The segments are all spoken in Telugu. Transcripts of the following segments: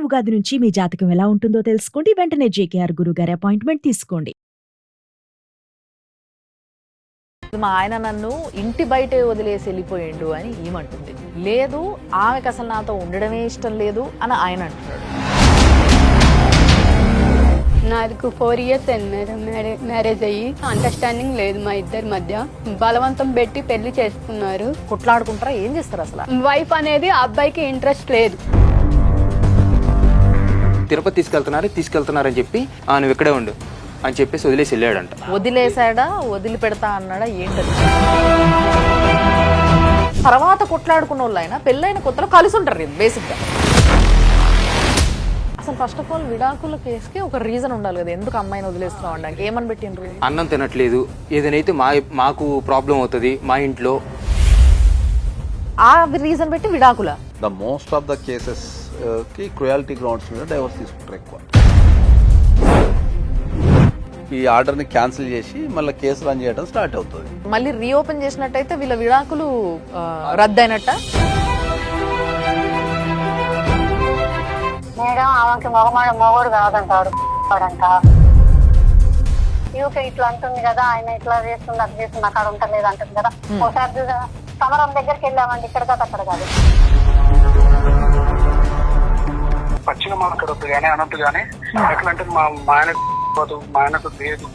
ఉగాది నుంచి మీ జాతకం ఎలా ఉంటుందో తెలుసుకోండి. వెంటనే జేకేఆర్ గురుగారి అపాయింట్మెంట్ తీసుకోండి. మా ఆయన నన్ను ఇంటి బయటే వదిలేసి వెళ్ళిపోయిండు అని ఈమంటుంది. లేదు, ఆమెకు అసలు నాతో ఉండడమే ఇష్టం లేదు అని ఆయన అంటున్నాడు. నాకు 4 years అయింది మేడం మ్యారేజ్ అయ్యి. అండర్స్టాండింగ్ లేదు మా ఇద్దరి మధ్య. బలవంతం పెట్టి పెళ్లి చేసుకున్నారు. కొట్లాడుకుంటారా? ఏం చేస్తారు అసలు? వైఫ్ అనేది ఆ అబ్బాయికి ఇంట్రెస్ట్ లేదు. తిరుపతి తీసుకెళ్తున్నారని చెప్పి నువ్వు ఇక్కడే ఉండు అని చెప్పేసి వదిలేసి వెళ్ళాడంట. వదిలేసాడా, వదిలిపెడతా అన్నాడా, ఏంటది? తర్వాత కొట్లాడుకున్న వాళ్ళు అయినా పెళ్ళైన కొత్తలో కలిసి ఉంటారు బేసిక్గా. అసలు ఫస్ట్ ఆఫ్ ఆల్ విడాకుల కేసుకి ఒక రీజన్ ఉండాలి కదా, ఎందుకు అమ్మాయిని వదిలేస్తున్నావు అనడానికి. ఏమని పెట్టిండ్రు? అన్నం తినట్లేదు, ఏదైతే మాకు ప్రాబ్లం అవుతుంది మా ఇంట్లో, ఆ రీజన్ పెట్టి విడాకుల. The most of the cases కి క్రుయాలిటీ గ్రౌండ్స్ మీద డైవర్స్ తీసుకుంటారు ఎక్కువ. ఈ ఆర్డర్ ని క్యాన్సిల్ చేసి మళ్ళీ కేసు రన్ చేయడం స్టార్ట్ అవుతుంది. మళ్ళీ రీఓపెన్ చేసినట్టయితే వీళ్ళ విడాకులు రద్దయినట్ట. మేడం ఆమెకి మొగోడు కాదంటాడు యూకే ఇట్లా అంటుంది కదా, ఆయన ఇట్లా చేస్తుంది అది చేస్తుంది అక్కడ ఉంటలేదు అంటుంది కదా. ఒకసారి సమరం దగ్గరికి వెళ్ళామండి, ఇక్కడ కాదు అక్కడ కాదు. పచ్చిగా మాట్లాడొద్దు కానీ అనొద్దు కానీ ఎట్లంటే మా ఆయనకు లేదు.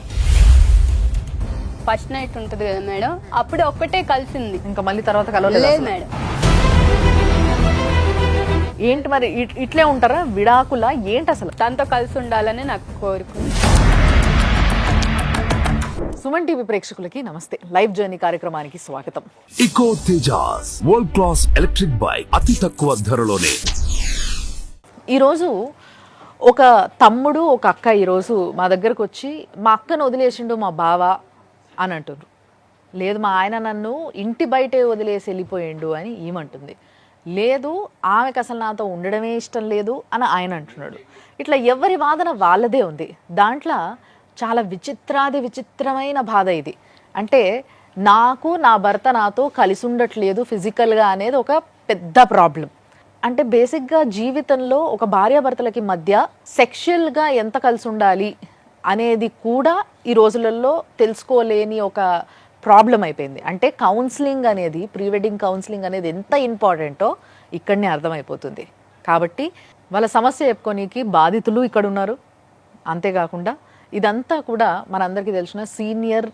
ఫస్ట్ నైట్ ఉంటది కదా మేడం, అప్పుడు ఒక్కటే కలిసింది, ఇంకా మళ్ళీ తర్వాత కలవలేదు లేదు మేడం. ఏంటి మరి ఇట్లే ఉంటారా విడాకుల? ఏంటి అసలు? తనతో కలిసి ఉండాలని నాకు కోరుకుంది. సుమన్ టీవీ ప్రేక్షకులకి నమస్తే. లైవ్ జర్నీ కార్యక్రమానికి స్వాగతం. Eco Tejas world class electric bike అతి తక్కువ ధరలోనే. ఈరోజు ఒక తమ్ముడు ఒక అక్క ఈరోజు మా దగ్గరకు వచ్చి మా అక్కను వదిలేసిండు మా బావ అని అంటున్నారు. లేదు, మా ఆయన నన్ను ఇంటి బయటే వదిలేసి వెళ్ళిపోయిండు అని ఈమంటుంది. లేదు, ఆమెకు అసలు నాతో ఉండడమే ఇష్టం లేదు అని ఆయన అంటున్నాడు. ఇట్లా ఎవరి వాదన వాళ్ళదే ఉంది. దాంట్లో చాలా విచిత్రమైన బాధ ఇది. అంటే నాకు నా భర్త నాతో కలిసి ఉండట్లేదు ఫిజికల్గా అనేది ఒక పెద్ద ప్రాబ్లం. అంటే బేసిక్గా జీవితంలో ఒక భార్యాభర్తలకి మధ్య సెక్షువల్గా ఎంత కలిసి ఉండాలి అనేది కూడా ఈ రోజులలో తెలుసుకోలేని ఒక ప్రాబ్లం అయిపోయింది. అంటే కౌన్సిలింగ్ అనేది, ప్రీ వెడ్డింగ్ కౌన్సిలింగ్ అనేది ఎంత ఇంపార్టెంటో ఇక్కడనే అర్థమైపోతుంది. కాబట్టి వాళ్ళ సమస్య చెప్పుకోనికి బాధితులు ఇక్కడ ఉన్నారు. అంతేకాకుండా ఇదంతా కూడా మనందరికీ తెలిసిన సీనియర్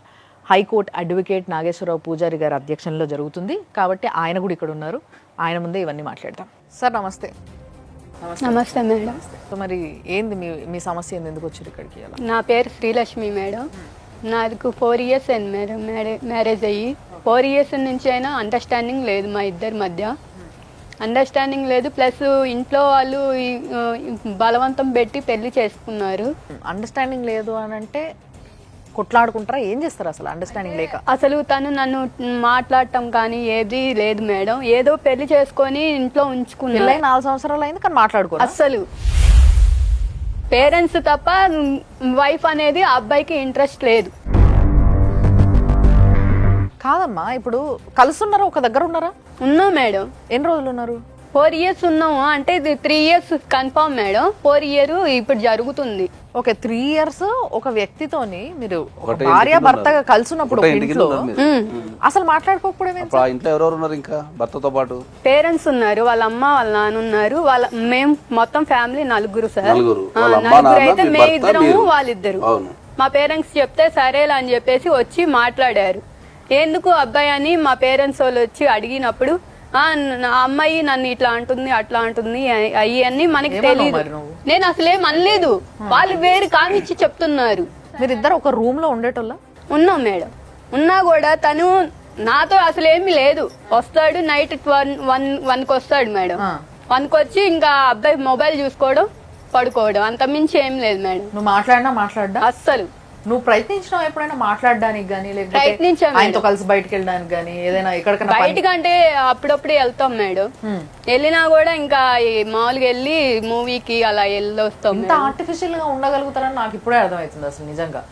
హైకోర్టు అడ్వకేట్ నాగేశ్వరరావు పూజారి గారి అధ్యక్షంలో జరుగుతుంది. కాబట్టి ఆయన కూడా ఇక్కడ ఉన్నారు. ఆయన ముందే ఇవన్నీ మాట్లాడతాం. సార్ నమస్తే. నమస్తే మేడం. సో మరి ఏంది మీ సమస్య ఏంది, ఎందుకు వచ్చారు ఇక్కడికి? నా పేరు శ్రీలక్ష్మి మేడం. నాకు 4 years అయింది మేడం మ్యారేజ్ అయ్యి. 4 years నుంచి అయినా అండర్స్టాండింగ్ లేదు మా ఇద్దరి మధ్య. అండర్స్టాండింగ్ లేదు, ప్లస్ ఇంట్లో వాళ్ళు బలవంతం పెట్టి పెళ్లి చేసుకున్నారు. అండర్స్టాండింగ్ లేదు అని అంటే కొట్లాడుకుంటారా? ఏం చేస్తారు అసలు అండర్స్టాండింగ్ లేక? అసలు తను నన్ను మాట్లాడటం కానీ ఏది లేదు మేడం. ఏదో పెళ్లి చేసుకొని ఇంట్లో ఉంచుకున్నారు. 4 సంవత్సరాలు అయింది కానీ మాట్లాడుకో. అసలు పేరెంట్స్ తప్ప వైఫ్ అనేది ఆ అబ్బాయికి ఇంట్రెస్ట్ లేదు. కాదమ్మా, ఇప్పుడు కలుసున్నారా? ఒక దగ్గర ఉన్నారా? ఉన్నాం మేడం. ఎన్ని రోజులు ఉన్నారు? 4 years ఉన్నాము. అంటే ఇది 3 years కన్ఫర్మ్ మేడం. 4 year ఇప్పుడు జరుగుతుంది. ఓకే, 3 years ఒక వ్యక్తితోని మీరు భార్య భర్తగా కలిసినప్పుడు ఇంట్లో అసలు మాట్లాడుకోకపోవడం. ఇంట్లో ఎవరెవరు ఉన్నారు ఇంకా భర్తతో పాటు? పేరెంట్స్ ఉన్నారు, వాళ్ళ అమ్మ వాళ్ళ నాన్న ఉన్నారు. మేము మొత్తం ఫ్యామిలీ 4 సార్. నలుగురు అయితే మే ఇద్దరము వాళ్ళిద్దరు. మా పేరెంట్స్ చెప్తే సరేలా అని చెప్పేసి వచ్చి మాట్లాడారు. ఎందుకు అబ్బాయి అని మా పేరెంట్స్ వాళ్ళు వచ్చి అడిగినప్పుడు అమ్మాయి నన్ను ఇట్లా అంటుంది అట్లా అంటుంది అయ్యన్నీ మనకి తెలియదు. నేను అసలేం అనలేదు, వాళ్ళు వేరు కామిచ్చి చెప్తున్నారు. మీరిద్దరు ఒక రూమ్ లో ఉండేటోళ్ళ? ఉన్నాం మేడం. ఉన్నా కూడా తను నాతో అసలేమి లేదు. వస్తాడు నైట్ 1కి వస్తాడు మేడం. 1కి వచ్చి ఇంకా అబ్బాయి మొబైల్ చూసుకోవడం, పడుకోవడం, అంత మించి ఏం లేదు మేడం. నువ్వు మాట్లాడినా అస్సలు. నువ్వు ప్రయత్నించినావు ఎప్పుడైనా మాట్లాడడానికి కానీ, లేకపోతే ఆయనతో కలిసి బయటకు వెళ్ళడానికి కానీ, ఏదైనా ఎక్కడికైనా? బయటకంటే అప్పుడప్పుడు వెళ్తాం మేడం. వెళ్ళినా కూడా ఇంకా మామూలుగా వెళ్ళి మూవీకి అలా వెళ్ళొస్తాం. ఇంత ఆర్టిఫిషియల్ గా ఉండగలుగుతారని నాకు ఇప్పుడే అర్థమవుతుంది అసలు నిజంగా.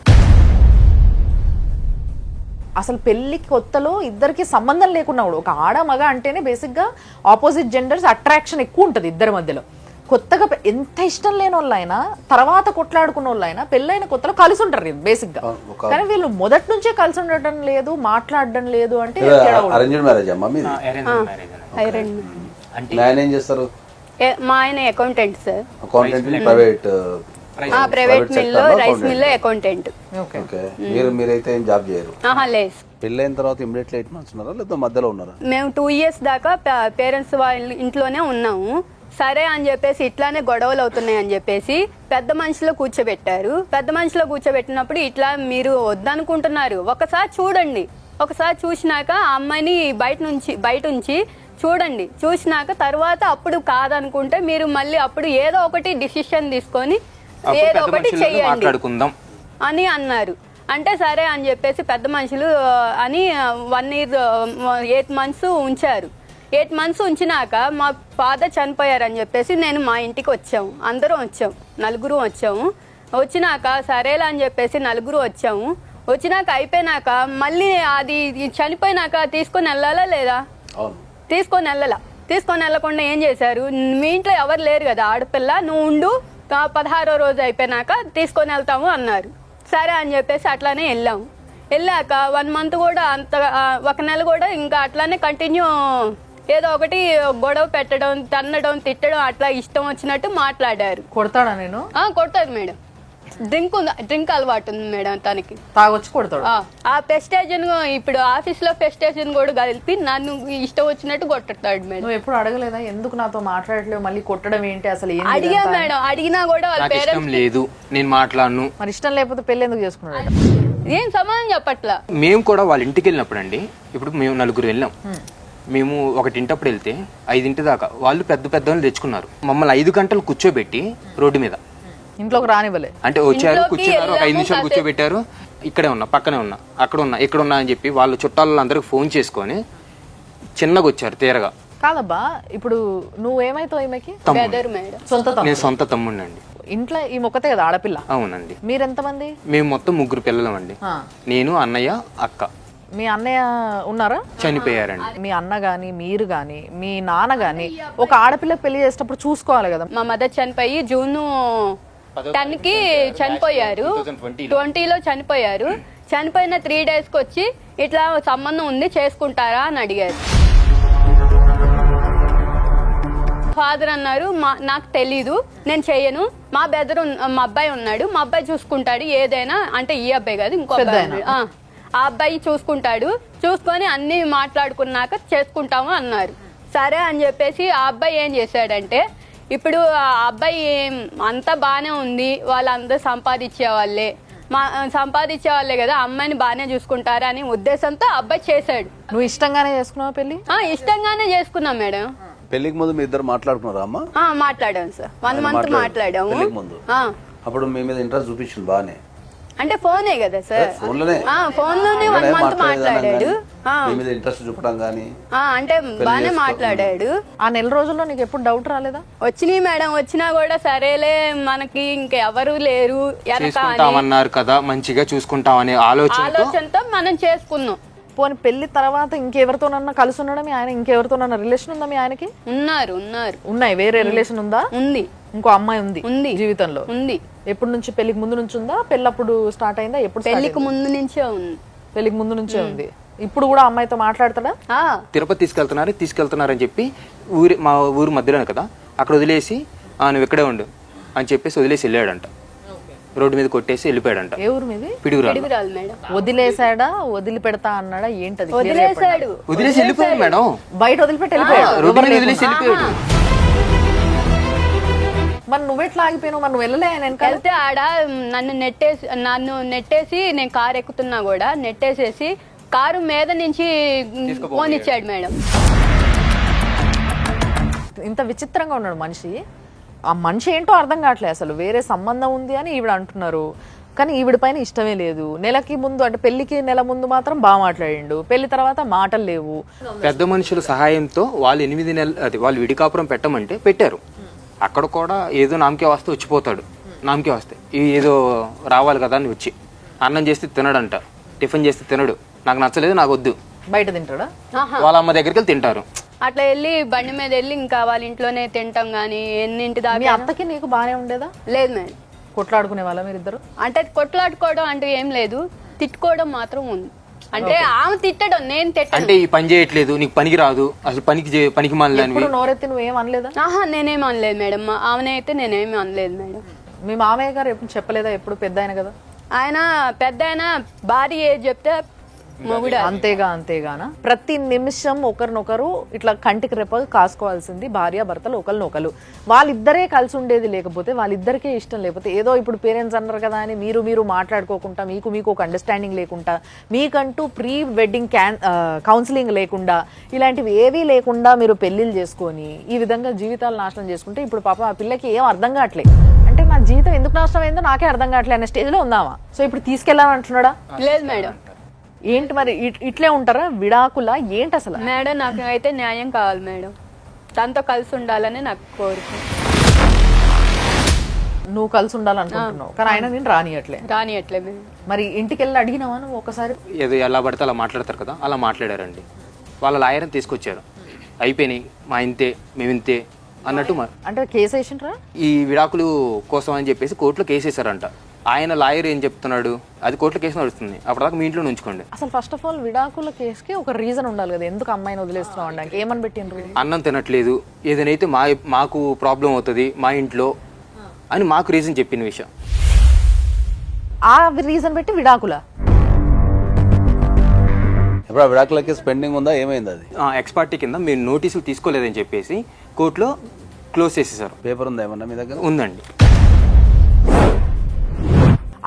అసలు పెళ్లి కొత్తలో ఇద్దరికి సంబంధం లేకున్నా కూడా ఒక ఆడ మగ అంటేనే బేసిక్ గా ఆపోజిట్ జెండర్స్ అట్రాక్షన్ ఎక్కువ ఉంటుంది ఇద్దరి మధ్యలో. కొత్తగా ఎంత ఇష్టం లేని వాళ్ళైనా తర్వాత కొట్లాడుకున్న వాళ్ళైనా పెళ్ళైన కొత్తలో కలిసి ఉంటారు బేసిక్ గా. కానీ వీళ్ళు మొదటి నుంచే కలిసి ఉండటం లేదు, మాట్లాడడం లేదు అంటే అరేంజ్డ్ మ్యారేజ్ అమ్మా మీది? ఆయన ఏం చేస్తారు? మా ఆయన accountant sir. Accountant private private మిల్లో రైస్ మిల్లో అకౌంటెంట్. ఓకే. మీరైతే ఏం జాబ్ చేయరు? లేదు. పెళ్ళైన తర్వాత ఇమ్మీడియట్లీ 8 months ఉన్నారా లేదా మధ్యలో ఉన్నారా? మేము 2 years దాకా పేరెంట్స్ వాళ్ళ ఇంట్లోనే ఉన్నాము. సరే అని చెప్పేసి ఇట్లానే గొడవలు అవుతున్నాయి అని చెప్పేసి పెద్ద మనిషిలో కూర్చోబెట్టారు. పెద్ద మనిషిలో కూర్చోబెట్టినప్పుడు ఇట్లా మీరు వద్దనుకుంటున్నారు, ఒకసారి చూడండి, ఒకసారి చూసినాక ఆ అమ్మాయిని బయట ఉంచి చూడండి, చూసినాక తర్వాత అప్పుడు కాదనుకుంటే మీరు మళ్ళీ అప్పుడు ఏదో ఒకటి డిసిషన్ తీసుకొని ఏదో ఒకటి చెయ్యండి అని అన్నారు. అంటే సరే అని చెప్పేసి పెద్ద మనుషులు అని 1 year 8 months ఉంచారు. 8 months ఉంచినాక మా ఫాదర్ చనిపోయారని చెప్పేసి నేను మా ఇంటికి వచ్చాము. అందరం వచ్చాము, 4 వచ్చాము. వచ్చినాక సరేలా అని చెప్పేసి 4 వచ్చాము. వచ్చినాక అయిపోయినాక మళ్ళీ అది చనిపోయినాక తీసుకొని వెళ్ళాలా లేదా? తీసుకొని వెళ్ళకుండా ఏం చేశారు, మీ ఇంట్లో ఎవరు లేరు కదా ఆడపిల్ల, నువ్వు ఉండు, 16వ రోజు అయిపోయినాక తీసుకొని వెళ్తాము అన్నారు. సరే అని చెప్పేసి అట్లానే వెళ్ళాము. వెళ్ళాక 1 month కూడా అంత 1 నెల కూడా ఇంకా అట్లానే కంటిన్యూ ఏదో ఒకటి గొడవ పెట్టడం, తన్నడం, తిట్టడం, అట్లా ఇష్టం వచ్చినట్టు మాట్లాడారు. కొడతాడా? నేను కొడతాడు మేడం. డ్రింక్ అలవాటు ఉంది మేడం తనకి, తాగొచ్చి కొడతాడు. ఆ పెస్టేజన్ ఇప్పుడు ఆఫీస్ లో పెస్టేజన్ కూడా కలిపి నన్ను ఇష్టం వచ్చినట్టు కొట్టతాడు మేడం. నువ్వు ఎప్పుడు అడగలేదా ఎందుకు నాతో మాట్లాడలేవు, మళ్ళీ కొట్టడం ఏంటి అసలు? అడిగా మేడం, అడిగినా కూడా వాళ్ళ పేరెంట్స్ లేదు, నేను మాట్లాడను. మరి ఇష్టం లేకపోతే పెళ్లి ఎందుకు చేసుకున్నాడు? ఏం సమాధానం చెప్పట్లా. మేము కూడా వాళ్ళ ఇంటికి వెళ్ళినప్పుడు అండి, ఇప్పుడు మేము 4 వెళ్ళాం. మేము 1 వెళ్తే 5 దాకా వాళ్ళు పెద్ద వాళ్ళు తెచ్చుకున్నారు. మమ్మల్ని 5 గంటలు కూర్చోబెట్టి రోడ్డు మీద ఇంట్లోకి రానివ్వలే. అంటే వచ్చారు, కూర్చున్నారు, ఒక 5 నిమిషాలు కూర్చోబెట్టారు. ఇక్కడే ఉన్నా, పక్కనే ఉన్నా, అక్కడ ఉన్నా, ఇక్కడ ఉన్నా అని చెప్పి వాళ్ళ చుట్టాలందరికి ఫోన్ చేసుకొని చిన్నగా వచ్చారు తీరగా. కాదబ్బా, ఇప్పుడు నువ్వేమైతావు ఈమెకి? నేను సొంత తమ్ముడిని అండి. ఇంట్లో ఈ మొక్కతే కదా ఆడపిల్ల? అవునండి. మీరెంతమంది? మేము మొత్తం 3 పిల్లలం అండి. నేను, అన్నయ్య, అక్క. మీ అన్నయ్య ఉన్నారా? చనిపోయారండి. మీ అన్న గాని, మీరు గాని, మీ నాన్న గాని ఒక ఆడపిల్ల పెళ్లి చేసేటప్పుడు చూసుకోవాలి కదా. మా మదర్ చనిపోయి June 10కి చనిపోయారు, 20లో చనిపోయారు. చనిపోయిన 3 daysకి వచ్చి ఇట్లా సంబంధం ఉంది చేసుకుంటారా అని అడిగారు. ఫాదర్ అన్నారు నాకు తెలీదు, నేను చెయ్యను, మా అబ్బాయి ఉన్నాడు, మా అబ్బాయి చూసుకుంటాడు ఏదైనా. అంటే ఈ అబ్బాయి కాదు, ఇంకో అబ్బాయి, ఆ అబ్బాయి చూసుకుంటాడు, చూసుకొని అన్ని మాట్లాడుకున్నాక చేసుకుంటాము అన్నారు. సరే అని చెప్పేసి ఆ అబ్బాయి ఏం చేశాడంటే, ఇప్పుడు ఆ అబ్బాయి అంతా బాగానే ఉంది, వాళ్ళందరూ సంపాదించే వాళ్ళే కదా, అమ్మాయిని బాగానే చూసుకుంటారా అని ఉద్దేశంతో అబ్బాయి చేశాడు. నువ్వు ఇష్టంగానే చేసుకున్నావా పెళ్లి? ఇష్టంగానే చేసుకున్నాం మేడం. పెళ్లికి ముందు మీ ఇద్దరు మాట్లాడుకున్నారా అమ్మా? మాట్లాడాము సార్, 1 month మాట్లాడాము. అప్పుడు మీ మీద ఇంట్రెస్ట్ చూపించింది బాగానే? అంటే ఫోనే కదా సార్, ఫోన్లోనే 1 month మాట్లాడాడు. ఇంట్రెస్ట్ చూపడం గానీ అంటే బాగానే మాట్లాడాడు. ఆ నెల రోజుల్లో నీకు ఎప్పుడు డౌట్ రాలేదా? వచ్చినాయి మేడం, వచ్చినా కూడా సరేలే మనకి ఇంకెవరు లేరు అన్నారు కదా, మంచిగా చూసుకుంటామనే ఆలోచనతో మనం చేసుకున్నాం. పోనీ పెళ్లి తర్వాత ఇంకెవరితోనన్నా కలిసి ఉండడం, ఆయన ఇంకెవరితోనన్నా రిలేషన్ ఉందా మీ ఆయనకి? ఉన్నాయి. వేరే రిలేషన్ ఉందా? ఉంది. ఇంకో అమ్మాయి ఉంది జీవితంలో? ఉంది. ఎప్పటి నుంచి? పెళ్లికి ముందు నుంచి ఉందా, పెళ్ళప్పుడు స్టార్ట్ అయిందా? ఎప్పుడు? పెళ్లికి ముందు నుంచే ఉంది. పెళ్లికి ముందు నుంచే ఉంది. ఇప్పుడు కూడా అమ్మాయితో మాట్లాడతాడా? తిరుపతి తీసుకెళ్తున్నారు అని చెప్పి మా ఊరు మధ్యలోనే కదా, అక్కడ వదిలేసి నువ్వు ఇక్కడే ఉండు అని చెప్పేసి వదిలేసి వెళ్ళాడంట. రోడ్డు మీద కొట్టేసి వెళ్ళిపోయాడంట. ఏ ఊరు మీది? పిడుగురాలు మేడం. వదిలేసాడా, వదిలి పెడతా అన్నాడా, ఏంటది? వదిలేసి వెళ్ళిపోయాడు మేడం. బయట వదిలిపెట్టి వెళ్ళిపోయాడు, రోడ్డు మీద వదిలేసి వెళ్ళిపోయాడు. మరి నువ్వెట్లా ఆగిపోయావు? మరి నువ్వు వెళ్ళలే? వెళ్తే ఆడ నన్ను నెట్టేసి నేను కారు ఎక్కుతున్నా కూడా నెట్టేసేసి కారు మీద నుంచి ఫోన్ ఇచ్చాడు మేడం. ఇంత విచిత్రంగా ఉన్నాడు మనిషి. ఆ మనిషి ఏంటో అర్థం కావట్లేదు అసలు. వేరే సంబంధం ఉంది అని ఈవిడ అంటున్నారు, కానీ ఈవిడ పైన ఇష్టమే లేదు. నెలకి ముందు అంటే పెళ్లికి నెల ముందు మాత్రం బాగా మాట్లాడిండు, పెళ్లి తర్వాత మాటలు లేవు. పెద్ద మనుషుల సహాయంతో వాళ్ళు 8 నెలలు అది వాళ్ళు విడికాపురం పెట్టమంటే పెట్టారు. అక్కడ కూడా ఏదో నామకే వస్తే వచ్చిపోతాడు. నామకే వస్తే ఏదో రావాలి కదా అని వచ్చి అన్నం చేస్తే తినడంట, టిఫిన్ చేస్తే తినడు, నాకు నచ్చలేదు, నాకు వద్దు, బయట తింటాడా? వాళ్ళ అమ్మ దగ్గరికి వెళ్ళి తింటారు. అట్లా వెళ్ళి బండి మీద వెళ్ళి ఇంకా వాళ్ళ ఇంట్లోనే తింటాం కానీ ఎన్నింటి మీ దాకా అత్తకి నీకు బానే ఉండేదా? లేదు మేడం. కొట్లాడుకునే వాళ్ళ మీరిద్దరు? అంటే కొట్లాడుకోవడం అంటే ఏం లేదు, తిట్టుకోవడం మాత్రం ఉంది. అంటే ఆమె తిట్టడం, నేను తిట్టను. అంటే ఈ పని చేయట్లేదు, నీకు పనికి రాదు, అసలు పనికి మాలని ఇప్పుడు నోరెత్తి నువ్వేం అనలేదా? ఆహా, నేనేమి అనలేదు మేడం. ఆమెనే అయితే నేనేమి అనలేదు మేడం. మీ మామయ్య గారు ఎప్పుడు చెప్పలేదా? ఎప్పుడు పెద్ద ఆయన కదా ఆయన, పెద్ద ఆయన భార్య ఏది చెప్తే మొగుడు అంతేగానా? ప్రతి నిమిషం ఒకరినొకరు ఇట్లా కంటికి రెప్పగా కాసుకోవాల్సింది భార్య భర్తలు ఒకరినొకరు. వాళ్ళిద్దరే కలిసి ఉండేది లేకపోతే, వాళ్ళిద్దరికే ఇష్టం లేకపోతే, ఏదో ఇప్పుడు పేరెంట్స్ అన్నారు కదా అని మీరు మాట్లాడుకోకుండా, మీకు ఒక అండర్స్టాండింగ్ లేకుండా, మీకంటూ ప్రీ వెడ్డింగ్ కౌన్సిలింగ్ లేకుండా, ఇలాంటివి ఏవీ లేకుండా మీరు పెళ్లిళ్ళు చేసుకొని ఈ విధంగా జీవితాలు నాశనం చేసుకుంటే, ఇప్పుడు పాప ఆ పిల్లకి ఏం అర్థం కావట్లేదు. అంటే నా జీవితం ఎందుకు నాశనం అయిందో నాకే అర్థం కావట్లేదు అనే స్టేజ్లో ఉందామా? సో ఇప్పుడు తీసుకెళ్ళాలంటున్నాడా? లేదు మేడం. ఏంటి మరి ఇట్లే ఉంటారా? విడాకుల ఏంటి అసలు? మేడం నాకు అయితే న్యాయం కావాలి మేడం. తనతో కలిసి ఉండాలని నాకు కోరిక. నువ్వు కలిసి ఉండాలనుకుంటున్నావు కానీ ఆయన నేను రానియట్లే మేడం. మరి ఇంటికి వెళ్ళి అడిగినావా నువ్వు ఒకసారి? ఏదో ఎలా పడితే అలా మాట్లాడతారు కదా, అలా మాట్లాడారండి. వాళ్ళ లాయర్ని తీసుకొచ్చారు, అయిపోయినాయి మా ఇంతే మేమింతే అన్నట్టు. అంటే కేసు వేసిండ్రా? ఈ విడాకులు కోసం అని చెప్పేసి కోర్టులో కేసు వేసారంట. ఆయన లాయర్ ఏం చెప్తున్నాడు, అది కోర్టులో కేసు నడుస్తుంది, అప్పటిదాకా మీ ఇంట్లో ఉంచుకోండి. అసలు ఫస్ట్ ఆఫ్ ఆల్ విడాకుల కేసుకి ఒక రీజన్ ఉండాలి కదా, ఎందుకు అమ్మాయిని వదిలేస్తున్నావు అనడానికి. ఏమని పెట్టిండ్రు? అన్నం తినట్లేదు, ఏదైతే మాకు ప్రాబ్లం అవుతుంది మా ఇంట్లో అని మాకు రీజన్ చెప్పిన విషయం. ఆ రీజన్ పెట్టి విడాకుల? ఇప్పుడు ఆ విడాకుల కేసు పెండింగ్ ఉందా, ఏమైంది అది? ఎక్స్పార్టీ కింద మీరు నోటీసులు తీసుకోలేదని చెప్పేసి కోర్టులో క్లోజ్ చేసేసారు. పేపర్ ఉందా ఏమన్నా మీ దగ్గర? ఉందండి.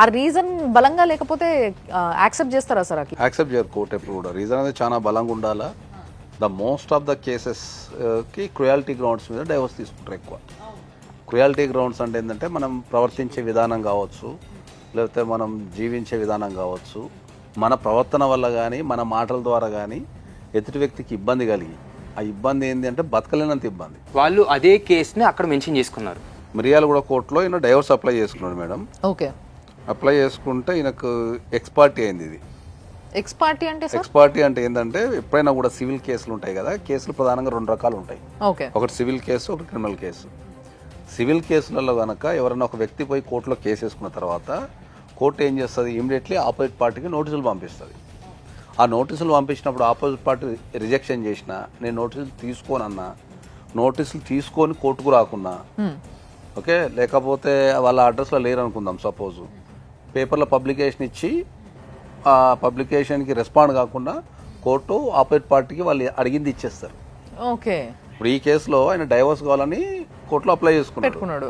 ఆ రీజన్ బలంగా లేకపోతే యాక్సెప్ట్ చేస్తారా సార్? యాక్సెప్ట్ చేయరు కోర్టు ఎప్పుడు కూడా. రీజన్ అనేది చాలా బలంగా ఉండాలా. ద మోస్ట్ ఆఫ్ ద కేసెస్కి క్రుయాలిటీ గ్రౌండ్స్ మీద డైవర్స్ తీసుకుంటారు ఎక్కువ. క్రుయాలిటీ గ్రౌండ్స్ అంటే ఏంటంటే మనం ప్రవర్తించే విధానం కావచ్చు, లేకపోతే మనం జీవించే విధానం కావచ్చు, మన ప్రవర్తన వల్ల కానీ మన మాటల ద్వారా కానీ ఎదుటి వ్యక్తికి ఇబ్బంది కలిగి, ఆ ఇబ్బంది ఏంటి అంటే బతకలేనంత ఇబ్బంది. వాళ్ళు అదే కేసుని అక్కడ మెన్షన్ చేసుకున్నారు. మిర్యాలగూడ కోర్టులో ఈయన డైవర్స్ అప్లై చేసుకున్నాడు మేడం. ఓకే. అప్లై చేసుకుంటే ఈయనకు ఎక్స్పార్టీ అయింది. ఇది ఎక్స్పార్టీ అంటే ఎక్స్పార్టీ అంటే ఏంటంటే ఎప్పుడైనా కూడా సివిల్ కేసులు ఉంటాయి కదా, కేసులు ప్రధానంగా 2 రకాలు ఉంటాయి. ఒకటి సివిల్ కేసు, ఒకటి క్రిమినల్ కేసు. సివిల్ కేసులలో కనుక ఎవరైనా ఒక వ్యక్తి పోయి కోర్టులో కేసు వేసుకున్న తర్వాత కోర్టు ఏం చేస్తుంది, ఇమీడియట్లీ ఆపోజిట్ పార్టీకి నోటీసులు పంపిస్తుంది. ఆ నోటీసులు పంపించినప్పుడు ఆపోజిట్ పార్టీ రిజెక్షన్ చేసినా, నేను నోటీసులు తీసుకోనన్నా, నోటీసులు తీసుకొని కోర్టుకు రాకున్నా, ఓకే, లేకపోతే వాళ్ళ అడ్రస్లో లేరు అనుకుందాం సపోజు, పేపర్లో పబ్లికేషన్ ఇచ్చి ఆ పబ్లికేషన్కి రెస్పాండ్ కాకుండా కోర్టు ఆపోజిట్ పార్టీకి వాళ్ళు అడిగింది ఇచ్చేస్తారు. ఓకే. ఇప్పుడు ఈ కేసులో ఆయన డైవర్స్ కావాలని కోర్టులో అప్లై చేసుకున్నాడు.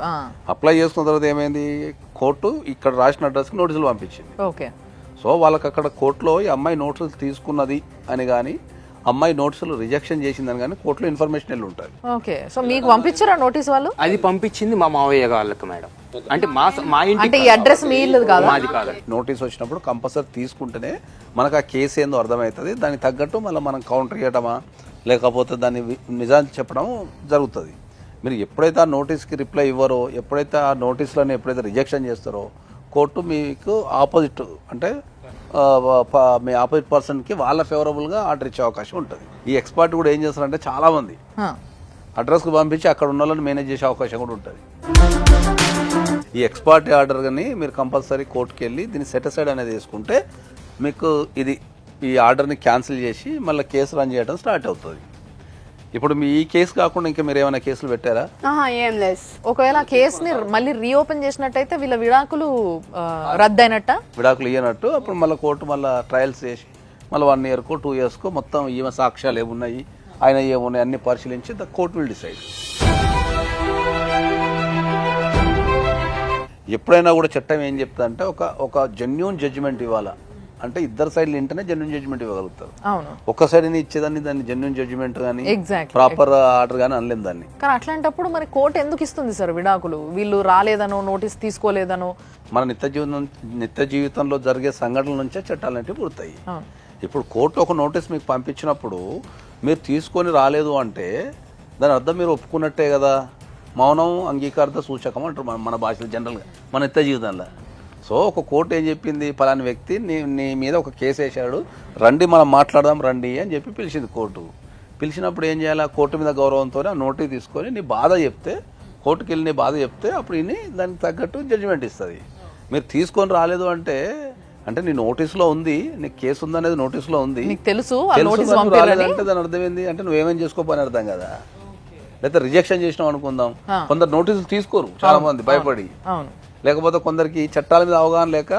అప్లై చేసుకున్న తర్వాత ఏమైంది, కోర్టు ఇక్కడ రాసిన అడ్రస్కి నోటీసులు పంపించింది. ఓకే. సో వాళ్ళకి అక్కడ కోర్టులో ఈ అమ్మాయి నోటీసులు తీసుకున్నది అని కానీ, అమ్మాయి నోటీసులు రిజెక్షన్ చేసిందని కానీ కోర్టులో ఇన్ఫర్మేషన్ వెళ్ళి ఉంటుంది. ఓకే. సో మీకు పంపించారా నోటీస్ వాళ్ళు? అది పంపించింది మా మావయ్య వాళ్ళకి మేడం. అంటే మా ఇంటి అడ్రస్ మీ ఇల్లు కాదు, మాది కాదు. నోటీస్ వచ్చినప్పుడు కంపల్సరీ తీసుకుంటేనే మనకు ఆ కేసు ఏందో అర్థమవుతుంది. దానికి తగ్గట్టు మళ్ళీ మనం కౌంటర్ చేయటమా లేకపోతే దాన్ని నిజాలు చెప్పడం జరుగుతుంది. మీరు ఎప్పుడైతే ఆ నోటీస్కి రిప్లై ఇవ్వరో, ఎప్పుడైతే ఆ నోటీసులను ఎప్పుడైతే రిజెక్షన్ చేస్తారో, కోర్టు మీకు ఆపోజిట్ అంటే మీ ఆపోజిట్ పర్సన్కి వాళ్ళ ఫేవరబుల్గా ఆర్డర్ ఇచ్చే అవకాశం ఉంటుంది. ఈ ఎక్స్పర్ట్ కూడా ఏం చేస్తారంటే చాలామంది అడ్రస్కి పంపించి అక్కడ ఉన్న వాళ్ళని మేనేజ్ చేసే అవకాశం కూడా ఉంటుంది. ఈ ఎక్స్పర్ట్ ఆర్డర్ కానీ మీరు కంపల్సరీ కోర్టుకి వెళ్ళి దీన్ని సెటిసైడ్ అనేది వేసుకుంటే మీకు ఈ ఆర్డర్ని క్యాన్సిల్ చేసి మళ్ళీ కేసు రన్ చేయడం స్టార్ట్ అవుతుంది. ఇప్పుడు మీ ఈ కేసు కాకుండా ఇంకా మీరు ఏమైనా కేసులు పెట్టారా? ఏం లేదు. ఒకవేళ కేసుని మళ్ళీ రీఓపెన్ చేసినట్టయితే వీళ్ళ విడాకులు రద్దయినట్ట? విడాకులు ఇయ్యనట్టు. అప్పుడు మళ్ళీ కోర్టు మళ్ళీ ట్రయల్స్ చేసి మళ్ళీ 1 yearకో 2 yearsకో మొత్తం ఈమె సాక్ష్యాలు ఏమున్నాయి, ఆయన ఏమున్నాయి అన్ని పరిశీలించి ద కోర్ట్ విల్ డిసైడ్. ఎప్పుడైనా కూడా చట్టం ఏం చెప్తుందంటే ఒక జెన్యూన్ జడ్జిమెంట్ ఇవ్వాలా అంటే ఇద్దరు సైడ్లు ఇంటనే జెన్యూన్ జడ్జిమెంట్ ఇవ్వగలుగుతారు. ఒక్క సైడ్ ఇచ్చేదాన్ని దాన్ని జెన్యూన్ జడ్జిమెంట్ కానీ ప్రాపర్ ఆర్డర్ కానీ అనలేము దాన్ని. కానీ అట్లాంటప్పుడు మరి కోర్టు ఎందుకు ఇస్తుంది సార్ విడాకులు? వీళ్ళు రాలేదనో, నోటీస్ తీసుకోలేదనో. మన నిత్య జీవితంలో జరిగే సంఘటనల నుంచే చట్టాలు అంటే పుడతాయి. ఇప్పుడు కోర్టు ఒక నోటీస్ మీకు పంపించినప్పుడు మీరు తీసుకొని రాలేదు అంటే దాని అర్థం మీరు ఒప్పుకున్నట్టే కదా. మౌనం అంగీకారత సూచకం అంటారు మన భాషలో జనరల్గా మన నిత్య జీవితంలో. సో ఒక కోర్టు ఏం చెప్పింది, పలాని వ్యక్తి నీ మీద ఒక కేసు వేసాడు, రండి మనం మాట్లాడదాం రండి అని చెప్పి పిలిచింది కోర్టు. పిలిచినప్పుడు ఏం చేయాలి, కోర్టు మీద గౌరవంతోనే నోటీస్ తీసుకొని నీ బాధ చెప్తే, కోర్టుకి వెళ్ళి నీ బాధ చెప్తే అప్పుడు ఇన్ని దానికి తగ్గట్టు జడ్జిమెంట్ ఇస్తుంది. మీరు తీసుకొని రాలేదు అంటే నీ నోటీసులో ఉంది, నీకు కేసు ఉందనేది నోటీసులో ఉంది, నీకు తెలుసు రాలేదంటే దాని అర్థం ఏంది అంటే నువ్వేమేం చేసుకోపోని అర్థం కదా. లేకపోతే రిజెక్షన్ చేసినావు అనుకుందాం, కొందరు నోటీసులు తీసుకోరు చాలా మంది భయపడి, లేకపోతే కొందరికి చట్టాల మీద అవగాహన లేక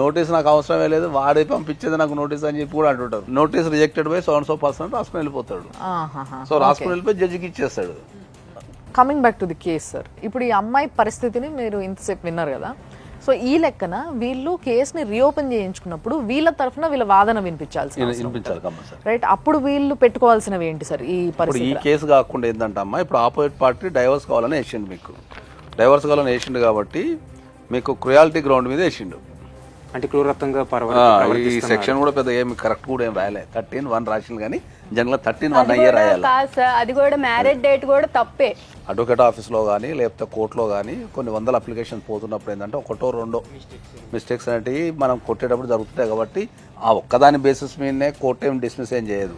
నోటీస్ నాకు అవసరమే లేదు, వాడే పంపించేది నాకు నోటీస్ అని చెప్పి కూడా అంటుంటారు. నోటీస్ రిజెక్టెడ్ బై సో&so రాసుకుని వెళ్ళిపోతాడు. సో రాసుకుని వెళ్ళిపోయి జడ్జికి ఇచ్చేస్తాడు. Coming back to the case sir, ఇప్పుడు ఈ అమ్మాయి పరిస్థితిని మీరు ఇంతసేపు విన్నారు కదా. సో ఈ లెక్కన వీళ్ళు కేసుని రీఓపెన్ చేయించుకున్నప్పుడు వీళ్ళ తరఫున వీళ్ళ వాదన వినిపించాలి రైట్. అప్పుడు వీళ్ళు పెట్టుకోవాల్సినవి ఏంటి సార్ ఈ పరిస్థితి? ఈ కేసు కాకుండా ఏంటంటే అమ్మా, ఇప్పుడు ఆపోజిట్ పార్టీ డైవర్స్ కావాలని వేసిండు, మీకు డైవర్స్ కావాలని వేసిండు కాబట్టి మీకు క్రుయాలిటీ గ్రౌండ్ మీద వేసిండు. అంటే క్రూరత్వంగా ఈ సెక్షన్ కూడా పెద్ద ఏమి కరెక్ట్ కూడా ఏం రాయలే, 13(1) రాసింది కానీ జనరల్ 13(1) అయ్యే రాయాలి. అది కూడా మ్యారేజ్ డేట్ కూడా తప్పే. అడ్వకేట్ ఆఫీస్లో కానీ లేకపోతే కోర్టులో కానీ కొన్ని వందల అప్లికేషన్ పోతున్నప్పుడు ఏంటంటే ఒకటో రెండో మిస్టేక్స్ అనేవి మనం కొట్టేటప్పుడు జరుగుతుంటాయి. కాబట్టి ఆ ఒక్కదాని బేసిస్ మీదనే కోర్టు ఏం డిస్మిస్ ఏం చేయదు,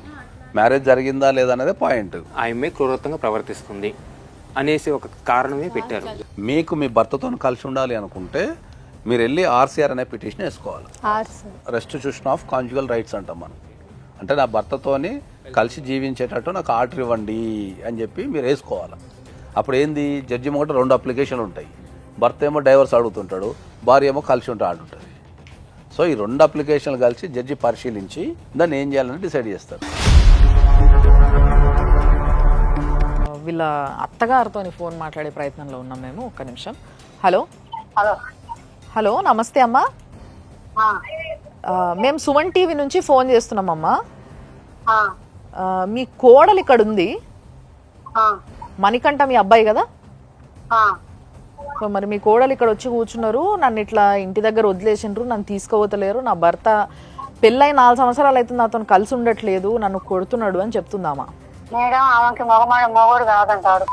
మ్యారేజ్ జరిగిందా లేదా అనేది పాయింట్. ఆమె క్రూరత్వంగా ప్రవర్తిస్తుంది అనేసి ఒక కారణమే పెట్టారు. మీకు మీ భర్తతో కలిసి ఉండాలి అనుకుంటే మీరు వెళ్ళి RCR అనే పిటిషన్ వేసుకోవాలి, రెస్టిట్యూషన్ ఆఫ్ కాంజుగల్ రైట్స్ అంటాం మనం. అంటే నా భర్తతోని కలిసి జీవించేటట్టు నాకు ఆర్డర్ ఇవ్వండి అని చెప్పి మీరు వేసుకోవాలి. అప్పుడు ఏంది, జడ్జి ముంగట 2 అప్లికేషన్లు ఉంటాయి, భర్త ఏమో డైవర్స్ అడుగుతుంటాడు, భార్య ఏమో కలిసి ఉంటే ఆడుంటుంది. సో ఈ 2 అప్లికేషన్లు కలిసి జడ్జి పరిశీలించి దాన్ని ఏం చేయాలని డిసైడ్ చేస్తారు. వీళ్ళ అత్తగారితో ఫోన్ మాట్లాడే ప్రయత్నంలో ఉన్నాం మేము. ఒక్క నిమిషం. హలో హలో, నమస్తే అమ్మా. మేము సుమన్ టీవీ నుంచి ఫోన్ చేస్తున్నామమ్మా. మీ కోడలు ఇక్కడ ఉంది, మణికంఠ మీ అబ్బాయి కదా. సో మరి మీ కోడలు ఇక్కడ వచ్చి కూర్చున్నారు, నన్ను ఇట్లా ఇంటి దగ్గర వదిలేసిండ్రు, నన్ను తీసుకుపోతలేరు, నా భర్త పెళ్ళై 4 సంవత్సరాలు అయితే నాతో కలిసి ఉండట్లేదు, నన్ను కొడుతున్నాడు అని చెప్తుందామా. మేడం ఆమెకి మొగోడు కాదంటాడు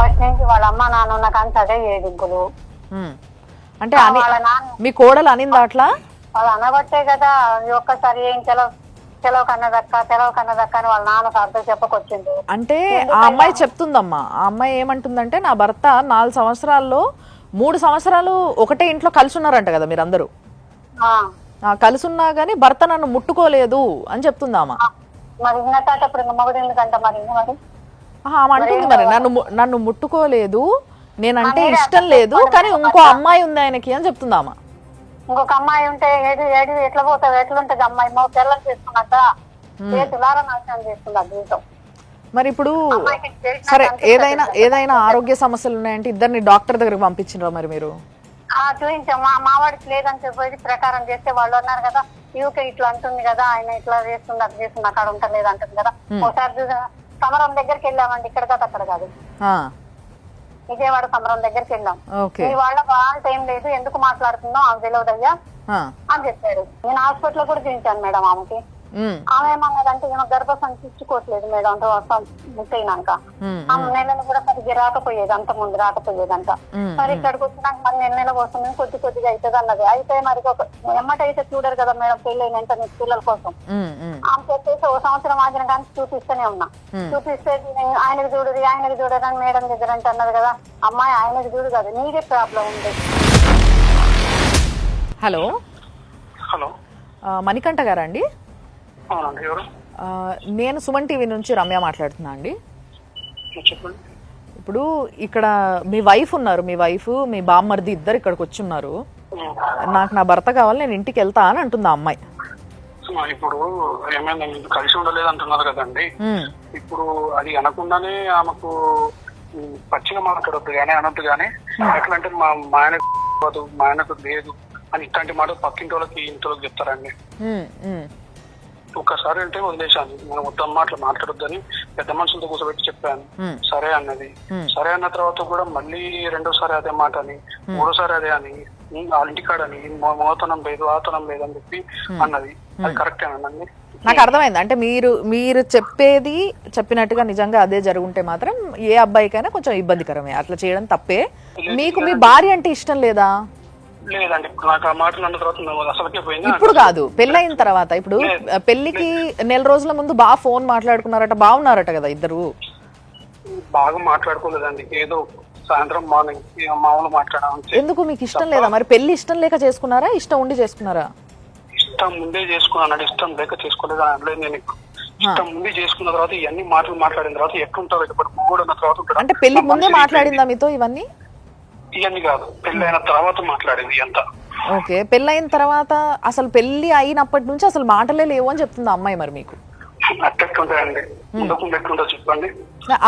ఫస్ట్ నుంచి వాళ్ళ అమ్మ నాన్న ఉన్న కానీ అదే ఏదింపులు. అంటే మీ కోడలు అనింది అట్లా? వాళ్ళు అనబట్టే కదా ఒక్కసారి ఏం తెలవ కన్నదక్క అని వాళ్ళ నాన్న అర్థం చెప్పకొచ్చింది. అంటే ఆ అమ్మాయి చెప్తుందమ్మా, ఆ అమ్మాయి ఏమంటుందంటే నా భర్త 4 సంవత్సరాల్లో 3 సంవత్సరాలు ఒకటే ఇంట్లో కలిసి ఉన్నారంట కదా మీరందరూ, కలిసి ఉన్నా గానీ భర్త నన్ను ముట్టుకోలేదు అని చెప్తుందామా. మరి ఇప్పుడు మొగుడు ఎందుకంట మరి అంటుంది మరి నన్ను ముట్టుకోలేదు, నేనంటే ఇష్టం లేదు, కానీ ఇంకో అమ్మాయి ఉంది ఆయనకి అని చెప్తుందామా. ఇంకొక అమ్మాయి ఉంటే ఏడు ఎట్లా పోతావు, ఎట్లుంటది అమ్మాయి తెల్లని చేసుకున్నాక నాశనం చేసుకున్నా జీవితం. మరి ఇప్పుడు సరే ఏదైనా ఆరోగ్య సమస్యలు ఉన్నాయంటే ఇద్దరిని డాక్టర్ దగ్గరకు పంపించినరా మరి మీరు? చూపించాం, మా వాడికి లేదని చెప్పేది ప్రకారం చేస్తే వాళ్ళు అన్నారు కదా యూకే ఇట్లా అంటుంది కదా, ఆయన ఇట్లా చేస్తుంది అది చేస్తుంది అక్కడ ఉంటలేదు అంటుంది కదా. ఒకసారి సమరం దగ్గరికి వెళ్ళామండి, ఇక్కడ కాదు అక్కడ కాదు, విజయవాడ సమరం దగ్గరికి వెళ్ళాం. మీ వాళ్ళ వాళ్ళ ఏం లేదు, ఎందుకు మాట్లాడుతుందో ఆమె తెలియదయ్యా అని చెప్పాడు. నేను హాస్పిటల్ కూడా చూపించాను మేడం ఆమెకి. ఆమె ఏమన్నదంటే ఈమె గర్భసంచి ఇచ్చుకోవట్లేదు మేడం ముట్టయినాక, ఆమె నెలలు కూడా సరిగ్గా రాకపోయేది, అంత ముందు రాకపోయేదంట. మరి ఇక్కడికి వచ్చినాక మరి నెల కోసం కొద్దిగా అవుతుంది అన్నది. అయితే మరి ఎమ్మటైతే చూడరు కదా మేడం పెళ్ళైన వెంటనే పిల్లల కోసం. ఆమె చెప్పేసి 1 సంవత్సరం ఆగిన కానీ చూపిస్తూనే ఉన్నా, చూపిస్తే ఆయనకు చూడదు అని మేడం దగ్గర అంటే అన్నది కదా. అమ్మాయి ఆయనకు చూడు కదా, నీదే ప్రాబ్లం ఉంది. హలో హలో, మణికంఠ గారా అండి? అవునండి, ఎవరు? నేను సుమన్ టీవీ నుంచి రమ్య మాట్లాడుతున్నా అండి. చెప్పండి. ఇప్పుడు ఇక్కడ మీ వైఫ్ ఉన్నారు, మీ వైఫ్ మీ బామ్మర్ది ఇద్దరు ఇక్కడికి వచ్చి ఉన్నారు, నాకు నా భర్త కావాలి నేను ఇంటికి వెళ్తా అని అంటుంది ఆ అమ్మాయి. ఇప్పుడు ఏమైనా కలిసి ఉండలేదు అంటున్నారు కదండి, ఇప్పుడు అది అనకుండానే ఆమెకు పచ్చిగా మాట్లాడొద్దు కానీ అనొద్దు కానీ, ఎట్లా అంటే మా ఆయనకు లేదు అని ఇట్లాంటి మాట పక్కింటి వాళ్ళకి ఇంటి చెప్తారండి. ఒక్కసారి అంటే వదిలేశాను, నేను మొత్తం మాటలు మాట్లాడొద్దని పెద్ద మనుషులతో కూర్చోబెట్టి చెప్పాను. సరే అన్నది. సరే అన్న తర్వాత కూడా మళ్ళీ 2వ అదే మాట అని, 3వసారి అదే అని, వాళ్ళ ఇంటికాడని మోతనం లేదు ఆతనం లేదు అని చెప్పి అన్నది. అది కరెక్టేనండి? నాకు అర్థమైంది. అంటే మీరు చెప్పేది చెప్పినట్టుగా నిజంగా అదే జరుగుంటే మాత్రం ఏ అబ్బాయికైనా కొంచెం ఇబ్బందికరమే, అట్లా చేయడం తప్పే. మీకు మీ భార్య అంటే ఇష్టం లేదా? లేదండి ఇప్పుడు నాకు ఆ మాటలు అన్న తర్వాత నేను అసలుకే పోయింది. ఇప్పుడు కాదు, పెళ్ళైన తర్వాత. ఇప్పుడు పెళ్లికి నెల రోజుల ముందు బాగా ఫోన్ మాట్లాడుకున్నారట, బాగున్నారట కదా ఇద్దరు? బాగా మాట్లాడుకోలేదండి, ఏదో సాయంత్రం మార్నింగ్ మామూలు మాట్లాడాము. ఎందుకు, మీకు ఇష్టం లేదా మరి? పెళ్లి ఇష్టం లేక చేసుకున్నారా, ఇష్టం ఉండి చేసుకున్నారా? ఇష్టం ముందే చేసుకున్నాను, ఇష్టం లేక చేసుకోలేదు అనలేదు నేను. ఇష్టం ముందే చేసుకున్న తర్వాత ఇవన్నీ మాటలు మాట్లాడిన తర్వాత ఎట్లుంటారు ఇప్పుడు మొగుడు అన్న తర్వాత ఉంటాడు. అంటే పెళ్లి ముందే మాట్లాడిందా మీతో ఇవన్నీ? ఇవన్నీ కాదు, పెళ్లి అయిన తర్వాత మాట్లాడింది అంతా. ఓకే, పెళ్ళైన తర్వాత అసలు పెళ్లి అయినప్పటి నుంచి అసలు మాటలే లేవు అని చెప్తుంది అమ్మాయి. మరి మీకు అట్టెట్లుంటాయండి, ఉండకుండా ఎట్లుంటో చెప్పండి.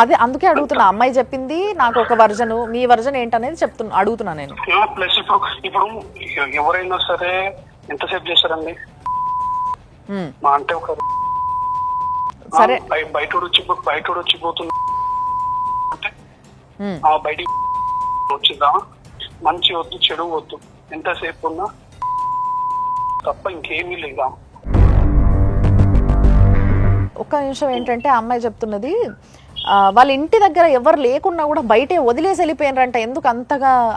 అదే అందుకే అడుగుతున్నా, అమ్మాయి చెప్పింది నాకు ఒక వర్జను, మీ వర్జన్ ఏంటనేది అడుగుతున్నా నేను. ప్లస్ ఇప్పుడు ఎవరైనా సరే ఎంతసేపు చేశారండి మా అంటే ఒక సరే బయట వచ్చిపోతుంది అంటే బయటికి వచ్చిందా, మంచి వద్దు చెడు వద్దు, ఎంతసేపు ఉన్నా తప్ప ఇంకేమీ లేదా. ఒక్క నిమిషం, ఏంటంటే అమ్మాయి చెప్తున్నది వాళ్ళ ఇంటి దగ్గర ఎవరు లేకున్నా కూడా బయటే వదిలేసి వెళ్ళిపోయినారంట. ఎందుకు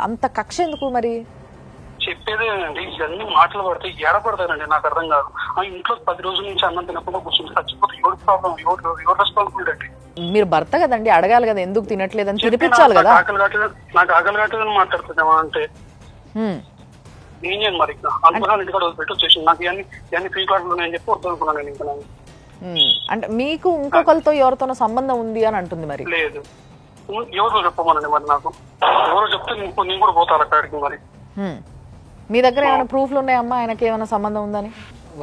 అంత కక్ష ఎందుకు మరి? చెప్పేదేనండి, ఇవన్నీ మాటలు పడితే ఏడపడతారండి, నాకు అర్థం కాదు. ఇంట్లో 10 రోజుల నుంచి అన్నం తినకుండా కూర్చుంటే చచ్చిపోతే ఎవరి ప్రాబ్లం, ఎవరు రెస్పాన్సిబిలిటీ అండి? మీరు భర్త కదండి, అడగాలి కదా ఎందుకు తినట్లేదని, తినిపించాలి కదా. నాకు ఆకలి కావట్లేదని మాట్లాడుతున్నామా అంటే ఏం చేయండి మరి. అనుకున్నాను ఇంటికాడ వదిలిపెట్టి వచ్చేసి నాకు ఇవన్నీ ఫ్రీ క్లాస్ ఉన్నాయని చెప్పి వద్దు అనుకున్నాను నేను. ఇంకా అంటే మీకు ఇంకొకరితో ఎవరితోనో సంబంధం ఉంది అని అంటుంది మరి? లేదు, ఎవరో చెప్పమనండి మరి, నాకు ఎవరో చెప్తే నేను కూడా పోతాను అక్కడికి. మరి మీ దగ్గర ఏమైనా ప్రూఫ్లు ఉన్నాయమ్మా ఆయనకి ఏమైనా సంబంధం ఉందని?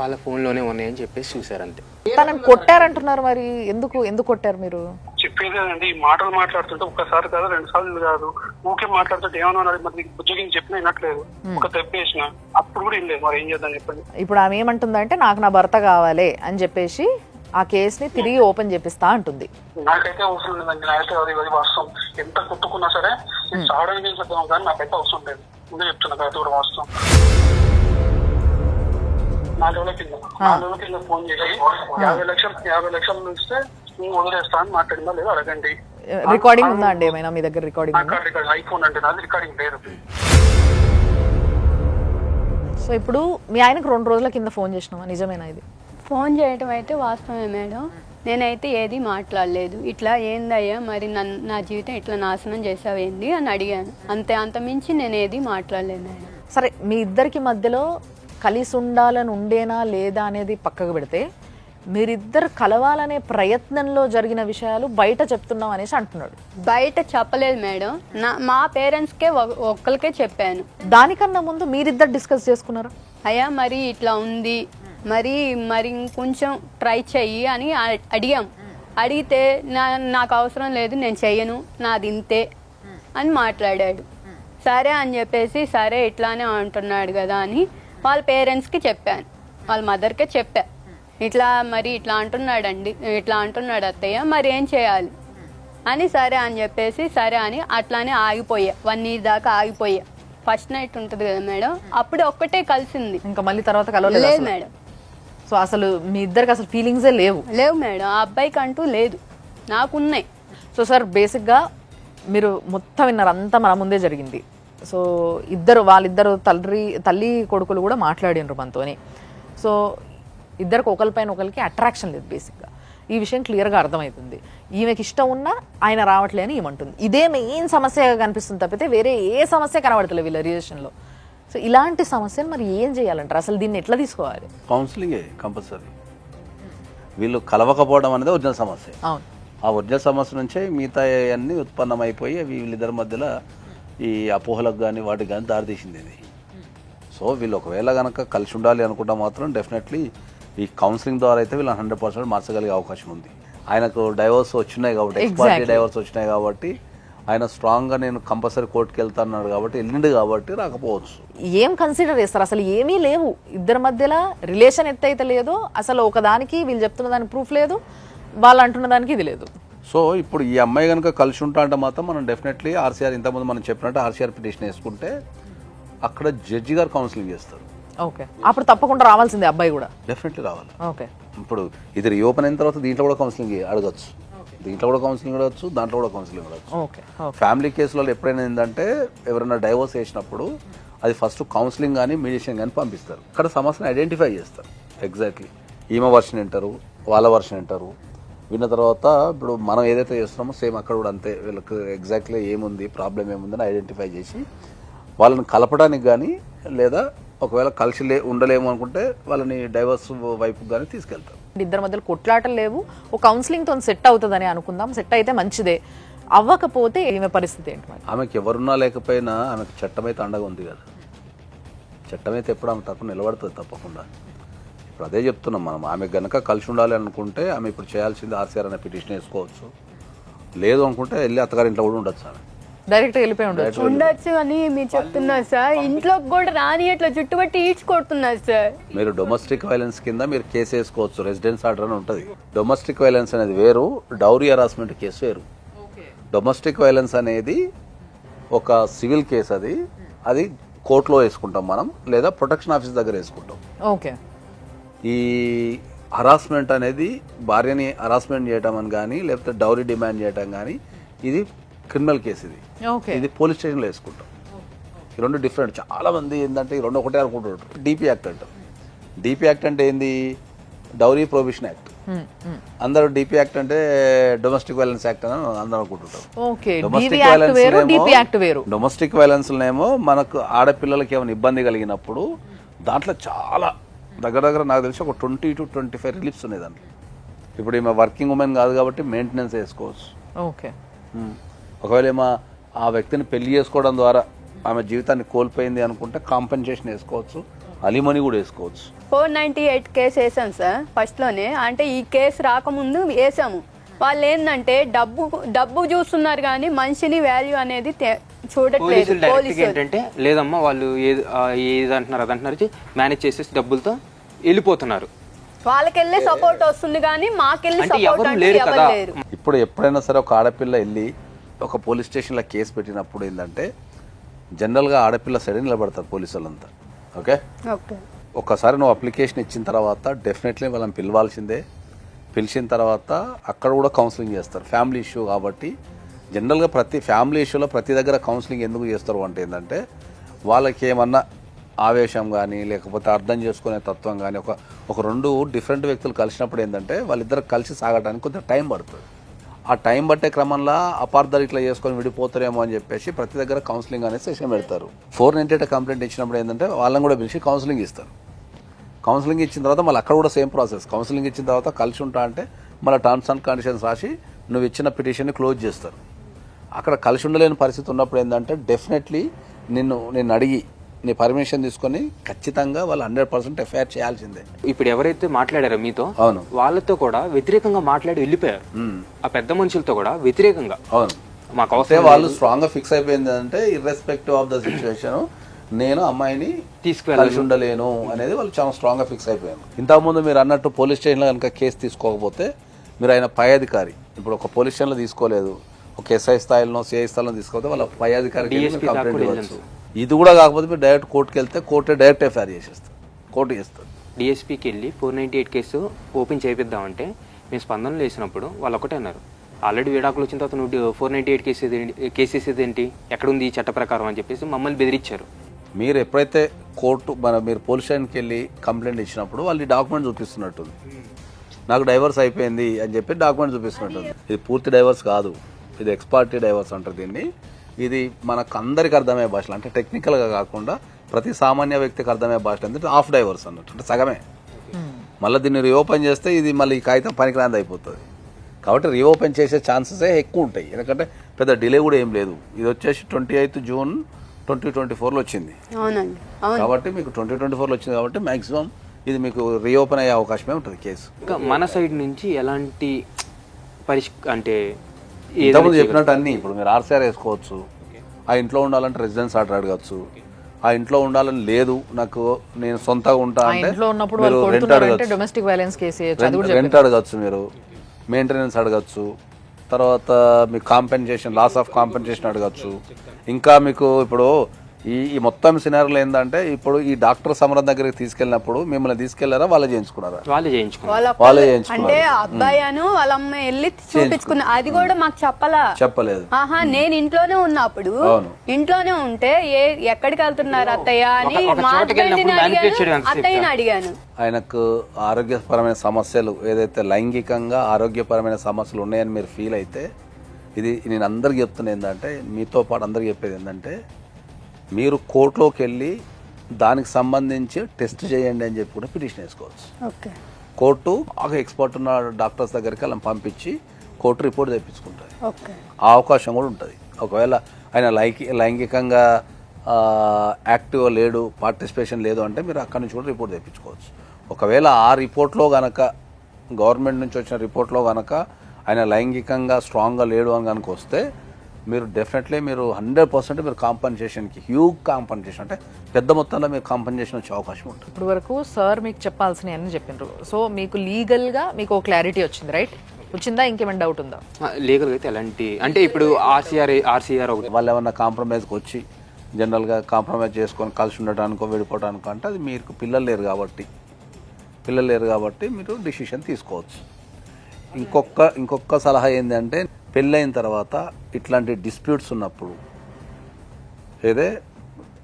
వాళ్ళ ఫోన్లోనే ఉన్నాయని చెప్పేసి చూసారు అంతే. తనని కొట్టారంటున్నారు, మరి ఎందుకు కొట్టారు మీరు? చెప్పేదేనండి, ఈ మాటలు మాట్లాడుతుంటే ఒక్కసారి కాదు 2 సార్లు కాదు, ఊకే మాట్లాడుతుంటే ఏమన్నా మరి నీకు ఉద్యోగం చెప్పినా వినట్లేదు, ఒక తెప్పేసిన అప్పుడు కూడా ఏం లేదు. మరి ఏం చేద్దాం చెప్పండి. ఇప్పుడు ఆమె ఏమంటుందంటే నాకు నా భర్త కావాలి అని చెప్పేసి ఆ కేసుని తిరిగి ఓపెన్ చేపిస్తా అంటుంది. నాకైతే అవసరం లేదండి, నాకైతే అది వాస్తవం. ఎంత కొట్టుకున్నా సరే నేను చావడానికి ఏం చేద్దాం కానీ నాకైతే అవసరం లేదు. ముందే చెప్తున్నా కదా, కూడా వాస్తవం. 4 రోజుల కింద ఫోన్ చేసి 50 లక్షలు ఇస్తే నేను వదిలేస్తా అని మాట్లాడిందా లేదా అడగండి. రికార్డింగ్ ఉందా అండి ఏమైనా మీ దగ్గర? రికార్డింగ్ ఐఫోన్ అంటే నాది రికార్డింగ్ లేదు. సో ఇప్పుడు మీ ఆయనకు 2 రోజుల కింద ఫోన్ చేసినావా, నిజమేనా ఇది? ఫోన్ చేయటం అయితే వాస్తవమే మేడం, నేనైతే ఏది మాట్లాడలేదు. ఇట్లా ఏందయ్యా మరి నా జీవితం ఇట్లా నాశనం చేసావేంది అని అడిగాను, అంత మించి నేను ఏది మాట్లాడలేదు మేడం. సరే, మీ ఇద్దరికి మధ్యలో కలిసి ఉండాలని ఉండేనా లేదా అనేది పక్కకు పెడితే, మీరిద్దరు కలవాలనే ప్రయత్నంలో జరిగిన విషయాలు బయట చెప్తున్నాం అనేసి అంటున్నాడు. బయట చెప్పలేదు మేడం, మా పేరెంట్స్కే ఒక్కరికే చెప్పాను. దానికన్నా ముందు మీరిద్దరు డిస్కస్ చేసుకున్నారు. అయ్యా మరి ఇట్లా ఉంది, మరి ఇంకొంచెం ట్రై చెయ్యి అని అడిగాం. అడిగితే నాకు అవసరం లేదు, నేను చెయ్యను, నాది ఇంతే అని మాట్లాడాడు. సరే అని చెప్పేసి సరే ఇట్లానే అంటున్నాడు కదా అని వాళ్ళ పేరెంట్స్కి చెప్పాను, వాళ్ళ మదర్కే చెప్పా. ఇట్లా అంటున్నాడండి, ఇట్లా అంటున్నాడు అత్తయ్య, మరి ఏం చేయాలి అని. సరే అని చెప్పేసి సరే అని అట్లానే ఆగిపోయా, 1 year దాకా ఆగిపోయా. ఫస్ట్ నైట్ ఉంటుంది కదా మేడం, అప్పుడు ఒక్కటే కలిసింది, ఇంకా మళ్ళీ తర్వాత కలవలేదు మేడం. సో అసలు మీ ఇద్దరికి అసలు ఫీలింగ్సే లేవు మేడం, ఆ అబ్బాయికి అంటూ లేదు, నాకున్నాయి. సో సార్, బేసిక్గా మీరు మొత్తం విన్నారు, అంతా మన ముందే జరిగింది. సో వాళ్ళిద్దరు తల్లి కొడుకులు కూడా మాట్లాడినరు మనతోని. సో ఇద్దరికి ఒకరిపైన ఒకరికి అట్రాక్షన్ లేదు బేసిక్గా. ఈ విషయం క్లియర్గా అర్థమవుతుంది. ఈమెకి ఇష్టం ఉన్నా ఆయన రావట్లే అని ఏమంటుంది. ఇదే మెయిన్ సమస్యగా కనిపిస్తుంది తప్పితే వేరే ఏ సమస్య కనబడతలేదు వీళ్ళ రిలేషన్లో. సో ఇలాంటి సమస్యను మరి ఏం చేయాలంటారు? అసలు దీన్ని ఎట్లా తీసుకోవాలి? కౌన్సిలింగే కంపల్సరీ. వీళ్ళు కలవకపోవడం అనేది ఒరిజినల్ సమస్య. అవును, ఆ ఒరిజినల్ సమస్య నుంచే మిగతా అన్నీ ఉత్పన్నమైపోయి వీళ్ళిద్దరి మధ్యలో ఈ అపోహలకు కానీ వాటికి కానీ దారితీసింది ఇది. సో వీళ్ళు ఒకవేళ కనుక కలిసి ఉండాలి అనుకుంటే మాత్రం డెఫినెట్లీ ఈ కౌన్సిలింగ్ ద్వారా అయితే వీళ్ళని 100% మార్చగలిగే అవకాశం ఉంది. ఆయనకు డైవర్స్ వచ్చినాయి కాబట్టి, ఎక్స్పార్టీ డైవర్స్ వచ్చినాయి కాబట్టి ఆయన స్ట్రాంగ్గా నేను కంపల్సరీ కోర్టుకి వెళ్తాన్నాడు కాబట్టి వెళ్ళిండు కాబట్టి రాకపోవచ్చు. ఏం కన్సిడర్ చేస్తారు? అసలు ఏమీ లేవు ఇద్దరి మధ్యలో, రిలేషన్ ఎత్తైతే లేదు అసలు. ఒకదానికి వీళ్ళు చెప్తున్న దానికి ప్రూఫ్ లేదు, వాళ్ళు అంటున్న దానికి ఇది లేదు. సో ఇప్పుడు ఈ అమ్మాయి కనుక కలిసి ఉంటా అంటే మాత్రం మనం డెఫినెట్లీ ఆర్సీఆర్, ఇంతకుముందు మనం చెప్పినట్టు ఆర్సీఆర్ పిటిషన్ వేసుకుంటే అక్కడ జడ్జి గారు కౌన్సిలింగ్ చేస్తారు. ఓకే, అప్పుడు తప్పకుండా రావాల్సిందే అబ్బాయి కూడా. డెఫినెట్లీ రావాలి. ఓకే, ఇప్పుడు ఇది రీఓపెన్ అయిన తర్వాత దీంట్లో కూడా కౌన్సిలింగ్ అడగచ్చు, దీంట్లో కూడా కౌన్సిలింగ్ అడగచ్చు, దాంట్లో కూడా కౌన్సిలింగ్ అడగచ్చు. ఓకే. ఫ్యామిలీ కేసులలో ఎప్పుడైనా ఏంటంటే ఎవరైనా డైవోర్స్ చేసినప్పుడు అది ఫస్ట్ కౌన్సిలింగ్ కానీ మీడియేషన్ కానీ పంపిస్తారు. అక్కడ సమస్యను ఐడెంటిఫై చేస్తారు. ఎగ్జాక్ట్లీ ఈమె వర్షన్ వింటారు, వాళ్ళ వర్షన్ వింటారు. విన్న తర్వాత ఇప్పుడు మనం ఏదైతే చేస్తున్నామో సేమ్ అక్కడ కూడా అంతే. వీళ్ళకి ఎగ్జాక్ట్లీ ఏముంది, ప్రాబ్లం ఏముందని ఐడెంటిఫై చేసి వాళ్ళని కలపడానికి కానీ లేదా ఒకవేళ కలిసి ఉండలేము అనుకుంటే వాళ్ళని డైవర్స్ వైపు కానీ తీసుకెళ్తారు. ఇద్దరి మధ్యలో కొట్లాటలు లేవు, ఒక కౌన్సిలింగ్ తో సెట్ అవుతుందని అనుకుందాం. సెట్ అయితే మంచిదే, అవ్వకపోతే ఈమె పరిస్థితి ఏంటి మరి? ఆమెకి ఎవరున్నా లేకపోయినా ఆమెకు చట్టం అయితే అండగా ఉంది కదా. చట్టం అయితే ఎప్పుడు ఆమె తరపున నిలబడుతుంది తప్పకుండా. ఇప్పుడు అదే చెప్తున్నాం మనం. ఆమె గనక కలిసి ఉండాలి అనుకుంటే ఆమె ఇప్పుడు చేయాల్సింది ఆర్సీఆర్ అనే పిటిషన్ వేసుకోవచ్చు. లేదు అనుకుంటే వెళ్ళి అత్తగారింట్లో కూడా ఉండొచ్చు. ఆమె డైరెక్ట్ వెళ్ళిపోయి ఉండొచ్చు అని మీరు చెప్తున్నారు సార్. ఇంట్లోకి కూడా రాని అట్లా చుట్టుపట్టి ఈడ్చి కొడుతున్నారు సార్. మీరు డొమెస్టిక్ వైలెన్స్ కింద మీరు కేసు వేసుకోవచ్చు. రెసిడెన్స్ ఆర్డర్ అని ఉంటుంది. డొమెస్టిక్ వైలెన్స్ అనేది వేరు, డౌరీ హరాస్మెంట్ కేసు వేరు. డొమెస్టిక్ వైలెన్స్ అనేది ఒక సివిల్ కేసు. అది కోర్టులో వేసుకుంటాం మనం, లేదా ప్రొటెక్షన్ ఆఫీస్ దగ్గర వేసుకుంటాం. ఓకే. ఈ హరాస్మెంట్ అనేది భార్యని హరాస్మెంట్ చేయటం అని కానీ లేకపోతే డౌరీ డిమాండ్ చేయటం కానీ ఇది క్రిమినల్ కేసు. ఇది పోలీస్ స్టేషన్లో వేసుకుంటాం. ఈ రెండు డిఫరెంట్. చాలా మంది ఏంటంటే ఈ రెండు ఒకటే అనుకుంటుంటారు. డిపి యాక్ట్ అంటారు. డిపి యాక్ట్ అంటే ఏంది? Dowry prohibition act. అందరూ డిపి యాక్ట్ అంటే డొమెస్టిక్ వైలెన్స్ యాక్ట్ అని అందరూ అనుకుంటుంటారు. డొమెస్టిక్ వైలెన్స్ ఏమో మనకు ఆడపిల్లలకి ఏమైనా ఇబ్బంది కలిగినప్పుడు దాంట్లో చాలా దగ్గర నాకు తెలిసి ఒక 20 to 25 రిలీఫ్స్ ఉన్నాయి దాంట్లో. ఇప్పుడు ఈమె వర్కింగ్ ఉమెన్ కాదు కాబట్టి మెయింటెనెన్స్ వేసుకోవచ్చు. ఓకే. ఒకవేళ ఏమో ఆ వ్యక్తిని పెళ్లి చేసుకోవడం ద్వారా ఆమె జీవితాన్ని కోల్పోయింది అనుకుంటే కాంపెన్సేషన్ వేసుకోవచ్చు, అలిమనీ కూడా వేసుకోవచ్చు. 498 కేసు వేసాం సార్ ఫస్ట్ లోనే. అంటే ఈ కేసు రాకముందు వేసాము. వాళ్ళు ఏంటంటే డబ్బు చూస్తున్నారు కానీ మనిషిని వాల్యూ అనేది చూడట్లేదు. ఏంటంటే లేదమ్మా వాళ్ళు ఏది అంటున్నారు అదంటున్నారు, మేనేజ్ చేసేసి డబ్బులతో వెళ్ళిపోతున్నారు. వాళ్ళకెళ్ళి సపోర్ట్ వస్తుంది కానీ మాకెళ్ళి సపోర్ట్ అంటే ఎవరు లేరు. ఇప్పుడు ఎప్పుడైనా సరే ఒక ఆడపిల్ల వెళ్ళి ఒక పోలీస్ స్టేషన్లో కేసు పెట్టినప్పుడు ఏంటంటే జనరల్గా ఆడపిల్ల సైడ్ నిలబడతారు పోలీసు వాళ్ళంతా. ఓకే. ఒక్కసారి నువ్వు అప్లికేషన్ ఇచ్చిన తర్వాత డెఫినెట్లీ వాళ్ళని పిలవాల్సిందే. పిలిచిన తర్వాత అక్కడ కూడా కౌన్సిలింగ్ చేస్తారు. ఫ్యామిలీ ఇష్యూ కాబట్టి జనరల్గా ప్రతి ఫ్యామిలీ ఇష్యూలో ప్రతి దగ్గర కౌన్సిలింగ్ ఎందుకు చేస్తారు అంటే ఏంటంటే వాళ్ళకి ఏమన్నా ఆవేశం కానీ లేకపోతే అర్థం చేసుకునే తత్వం కానీ ఒక రెండు డిఫరెంట్ వ్యక్తులు కలిసినప్పుడు ఏంటంటే వాళ్ళిద్దరు కలిసి సాగడానికి కొంచెం టైం పడుతుంది. ఆ టైం పట్టే క్రమంలో అపార్థాలు ఇట్లా చేసుకొని విడిపోతారేమో అని చెప్పేసి ప్రతి దగ్గర కౌన్సిలింగ్ అనే సెషన్ పెడతారు. 498 కంప్లైంట్ ఇచ్చినప్పుడు ఏంటంటే వాళ్ళని కూడా పిలిచి కౌన్సిలింగ్ ఇస్తారు. కౌన్సిలింగ్ ఇచ్చిన తర్వాత మళ్ళీ అక్కడ కూడా సేమ్ ప్రాసెస్. కౌన్సిలింగ్ ఇచ్చిన తర్వాత కలిసి ఉంటా అంటే మళ్ళీ టర్మ్స్ అండ్ కండిషన్స్ రాసి నువ్వు ఇచ్చిన పిటిషన్ని క్లోజ్ చేస్తారు. అక్కడ కలిసి ఉండలేని పరిస్థితి ఉన్నప్పుడు ఏంటంటే డెఫినెట్లీ నిన్ను అడిగి నీ పర్మిషన్ తీసుకొని ఖచ్చితంగా వాళ్ళు 100% ఎఫ్ఐఆర్ చేయాల్సిందే. ఇప్పుడు ఎవరైతే మాట్లాడారో మీతో, అవును, వాళ్ళతో కూడా వ్యతిరేకంగా మాట్లాడి వెళ్ళిపోయారు. ఆ పెద్ద మనుషులతో కూడా వ్యతిరేకంగా. అవును, మాకు అవసరం వాళ్ళు స్ట్రాంగ్ గా ఫిక్స్ అయిపోయింది అంటే ఇర్రెస్పెక్టివ్ ఆఫ్ ద సిచ్యువేషన్ నేను అమ్మాయిని తీసుకెళ్ళి ఉండలేను అనేది వాళ్ళు చాలా స్ట్రాంగ్ గా ఫిక్స్ అయిపోయారు. ఇంతకుముందు మీరు అన్నట్టు పోలీస్ స్టేషన్లో కనుక కేసు తీసుకోకపోతే మీరు ఆయన పై అధికారి, ఇప్పుడు ఒక పోలీస్ స్టేషన్లో తీసుకోలేదు, ఒక ఎస్ఐ స్థాయిలో సిఐ స్థాయిలో తీసుకోకపోతే వాళ్ళ పై అధికారికి కంప్లైంట్ ఇవ్వచ్చు. ఇది కూడా కాకపోతే మీరు డైరెక్ట్ కోర్టుకి వెళ్తే కోర్టు డైరెక్ట్ ఎఫ్ఐఆర్ చేసేస్తారు, కోర్టు చేస్తారు. డిఎస్పీకి వెళ్ళి 498 కేసు ఓపెన్ చేపిద్దామంటే మేము స్పందనలు వేసినప్పుడు వాళ్ళు ఒకటే అన్నారు, ఆల్రెడీ విడాకులు వచ్చిన తర్వాత నువ్వు 498 కేసు వేసేది ఏంటి, ఎక్కడుంది ఈ చట్ట ప్రకారం అని చెప్పేసి మమ్మల్ని బెదిరించారు. మీరు ఎప్పుడైతే మీరు పోలీస్ స్టేషన్కి వెళ్ళి కంప్లైంట్ ఇచ్చినప్పుడు వాళ్ళు డాక్యుమెంట్ చూపిస్తున్నట్టుంది, నాకు డైవర్స్ అయిపోయింది అని చెప్పి డాక్యుమెంట్ చూపిస్తున్నట్టుంది. ఇది పూర్తి డైవర్స్ కాదు, ఇది ఎక్స్పార్టీ డైవర్స్ అంటారు దీన్ని. ఇది మనకు అందరికి అర్థమయ్యే భాషలో, అంటే టెక్నికల్గా కాకుండా ప్రతి సామాన్య వ్యక్తికి అర్థమయ్యే భాషలో అంటే హాఫ్ డైవర్స్ అన్నట్టు, అంటే సగమే. మళ్ళీ దీన్ని రీఓపెన్ చేస్తే ఇది మళ్ళీ ఈ కాగితం పనికిరాంది అయిపోతుంది. కాబట్టి రీఓపెన్ చేసే ఛాన్సెసే ఎక్కువ ఉంటాయి, ఎందుకంటే పెద్ద డిలే కూడా ఏం లేదు. ఇది వచ్చేసి 28 జూన్ 2024లో వచ్చింది కాబట్టి మీకు 2024లో వచ్చింది కాబట్టి మాక్సిమం ఇది మీకు రీఓపెన్ అయ్యే అవకాశమే ఉంటుంది కేసు. ఇంకా మన సైడ్ నుంచి ఎలాంటి అంటే ఇంతకుముందు చెప్పినట్టు అన్ని ఇప్పుడు మీరు ఆర్సీఆర్ వేసుకోవచ్చు, ఆ ఇంట్లో ఉండాలంటే రెసిడెన్స్ ఆర్డర్ అడగచ్చు, ఆ ఇంట్లో ఉండాలని లేదు నాకు నేను సొంతంగా ఉంటా అంటే మీరు రెంట్ అడగచ్చు, రెంట్ అడగచ్చు, మీరు మెయింటెనెన్స్ అడగచ్చు, తర్వాత మీకు కాంపెన్సేషన్ లాస్ ఆఫ్ కాంపెన్సేషన్ అడగచ్చు. ఇంకా మీకు ఇప్పుడు ఈ మొత్తం సినారీలో ఏంటంటే ఇప్పుడు ఈ డాక్టర్ సమరం దగ్గరికి తీసుకెళ్ళినప్పుడు మిమ్మల్ని తీసుకెళ్లారా వాళ్ళే చేయించుకున్నారా? వాళ్ళే చేయించుకున్నారు. వాళ్ళ వాళ్ళే అంటే చేయించుకున్నారు. అబ్బాయి వాళ్ళ అమ్మ వెళ్ళి చూపించుకున్నా, అది కూడా మాకు చెప్పలా. చెప్పలేదు. ఆహా, నేను ఇంట్లోనే ఉన్నప్పుడు అవును. ఇంట్లోనే ఉంటే ఎక్కడికి వెళ్తున్నారు అత్తయ్య అని ఒక మా చోటకి వెళ్ళినప్పుడు హస్బెండ్ని అడిగాను, manufacturing అంత అత్తయ్యని అడిగాను. ఆయనకు ఆరోగ్యపరమైన సమస్యలు ఏదైతే లైంగికంగా ఆరోగ్యపరమైన సమస్యలు ఉన్నాయని మీరు ఫీల్ అయితే, ఇది నేను అందరికి చెప్తున్నా ఏంటంటే, మీతో పాటు అందరికి చెప్పేది ఏంటంటే, మీరు కోర్టులోకి వెళ్ళి దానికి సంబంధించి టెస్ట్ చేయండి అని చెప్పి కూడా పిటిషన్ వేసుకోవచ్చు. ఓకే, కోర్టు బాగా ఎక్స్పర్ట్ ఉన్న డాక్టర్స్ దగ్గరికి వాళ్ళని పంపించి కోర్టు రిపోర్ట్ తెప్పించుకుంటుంది. ఓకే, ఆ అవకాశం కూడా ఉంటుంది. ఒకవేళ ఆయన లైంగికంగా యాక్టివ్ లేడు, పార్టిసిపేషన్ లేదు అంటే మీరు అక్కడి నుంచి కూడా రిపోర్ట్ తెప్పించుకోవచ్చు. ఒకవేళ ఆ రిపోర్ట్లో కనుక గవర్నమెంట్ నుంచి వచ్చిన రిపోర్ట్లో కనుక ఆయన లైంగికంగా స్ట్రాంగ్గా లేడు అని కనుక వస్తే మీరు డెఫినెట్లీ మీరు 100% మీరు కాంపన్సేషన్కి హ్యూజ్ కాంపన్సేషన్ అంటే పెద్ద మొత్తంలో మీరు కాంపన్సేషన్ వచ్చే అవకాశం ఉంటుంది. ఇప్పుడు వరకు సార్ మీకు చెప్పాల్సినవి అన్ని చెప్పినారు. సో మీకు లీగల్గా మీకు ఒక క్లారిటీ వచ్చింది, రైట్? వచ్చిందా? ఇంకేమైనా డౌట్ ఉందా? లీగల్గా అయితే ఎలాంటి అంటే ఇప్పుడు ఆర్సీఆర్ ఒకటి వాళ్ళు ఏమన్నా కాంప్రమైజ్కి వచ్చి జనరల్గా కాంప్రమైజ్ చేసుకొని కలిసి ఉండటానికో విడిపోవడానికో అంటే అది మీకు పిల్లలు లేరు కాబట్టి మీరు డిసిషన్ తీసుకోవచ్చు. ఇంకొక సలహా ఏంటంటే, పెళ్ళైన తర్వాత ఇట్లాంటి డిస్ప్యూట్స్ ఉన్నప్పుడు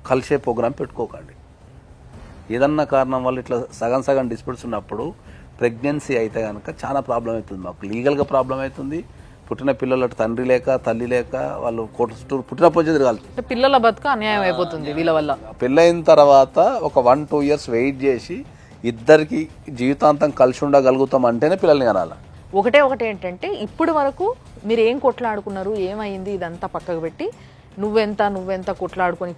కలిసే ప్రోగ్రాం పెట్టుకోకండి. ఏదన్నా కారణం వల్ల ఇట్లా సగం డిస్ప్యూట్స్ ఉన్నప్పుడు ప్రెగ్నెన్సీ అయితే కనుక చాలా ప్రాబ్లం అవుతుంది. మాకు లీగల్గా ప్రాబ్లం అవుతుంది. పుట్టిన పిల్లలు తండ్రి లేక తల్లి లేక వాళ్ళు కోర్టు చుట్టూ పుట్టినప్పుడు తిరగాలి. పిల్లల బతుకు అన్యాయం అయిపోతుంది వీళ్ళ వల్ల. పెళ్ళైన తర్వాత ఒక 1-2 years వెయిట్ చేసి ఇద్దరికి జీవితాంతం కలిసి ఉండగలుగుతాం అంటేనే పిల్లల్ని కనాలి. ఒకటే ఏంటంటే, ఇప్పుడు వరకు మీరు ఏం కొట్లాడుకున్నారు, ఏమైంది, ఇదంతా పక్కకు పెట్టి నువ్వెంత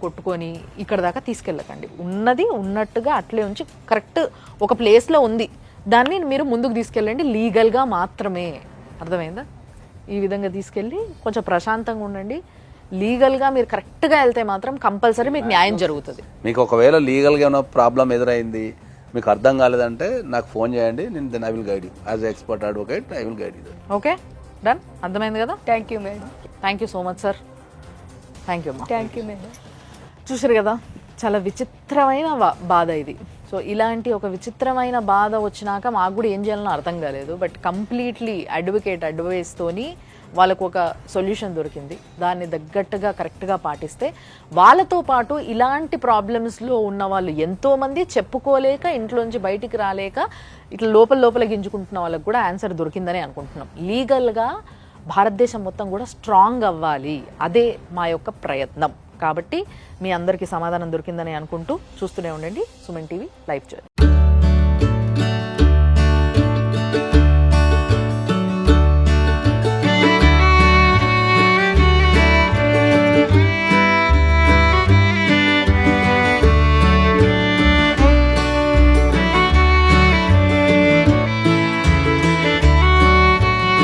కొట్టుకొని ఇక్కడ దాకా తీసుకెళ్ళకండి. ఉన్నది ఉన్నట్టుగా అట్లే ఉంచి కరెక్ట్ ఒక ప్లేస్లో ఉంది, దాన్ని మీరు ముందుకు తీసుకెళ్ళండి లీగల్గా మాత్రమే. అర్థమైందా? ఈ విధంగా తీసుకెళ్ళి కొంచెం ప్రశాంతంగా ఉండండి. లీగల్గా మీరు కరెక్ట్గా వెళ్తే మాత్రం కంపల్సరీ మీకు న్యాయం జరుగుతుంది. మీకు ఒకవేళ లీగల్గా ఏమైనా ప్రాబ్లం ఎదురైంది, మీకు అర్థం కాలేదంటే నాకు ఫోన్ చేయండి. నేను I will guide you as expert advocate. I will guide you. Okay, done. అర్థమైంది కదా? Thank you madam. Thank you so much sir. Thank you అమ్మా. Thank you madam. చూసారు కదా, చాలా విచిత్రమైన బాధ ఇది. సో ఇలాంటి ఒక విచిత్రమైన బాధ వచ్చినాక మాకు కూడా ఏం చేయాలనో అర్థం కాలేదు. బట్ కంప్లీట్లీ అడ్వకేట్ అడ్వైస్తోని వాళ్ళకు ఒక సొల్యూషన్ దొరికింది. దాన్ని తగ్గట్టుగా కరెక్ట్గా పాటిస్తే వాళ్ళతో పాటు ఇలాంటి ప్రాబ్లమ్స్లో ఉన్న వాళ్ళు ఎంతోమంది చెప్పుకోలేక ఇంట్లోంచి బయటికి రాలేక ఇట్లా లోపల గింజుకుంటున్న వాళ్ళకు కూడా ఆన్సర్ దొరికిందని అనుకుంటున్నాం. లీగల్గా భారతదేశం మొత్తం కూడా స్ట్రాంగ్ అవ్వాలి, అదే మా యొక్క ప్రయత్నం. కాబట్టి మీ అందరికీ సమాధానం దొరికిందని అనుకుంటూ చూస్తూనే ఉండండి సుమన్ టీవీ లైవ్ జర్నీ.